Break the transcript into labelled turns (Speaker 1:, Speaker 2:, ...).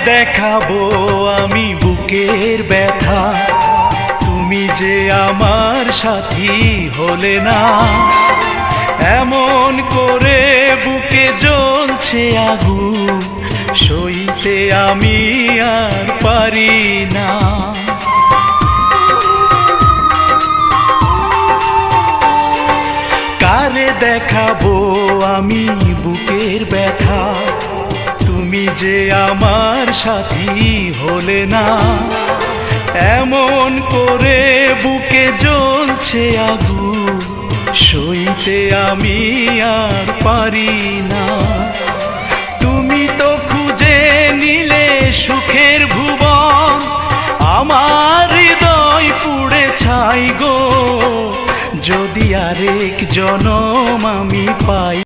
Speaker 1: দেখাবো আমি বুকের ব্যথা, তুমি যে আমার সাথী হলে না। এমন করে বুকে জ্বলছে আগুন, সইতে আমি আর পারি না। কারে দেখাবো আমি বুকের ব্যথা, তুমি যে আমার সাথী হলে না। এমন করে বুকে জ্বলছে আগুন, সইতে আমি আর পারি না। তুমি তো খুঁজে নিলে সুখের ভুবন, আমার হৃদয় পুড়ে ছাই গো। যদি আরেক জনম আমি পাই।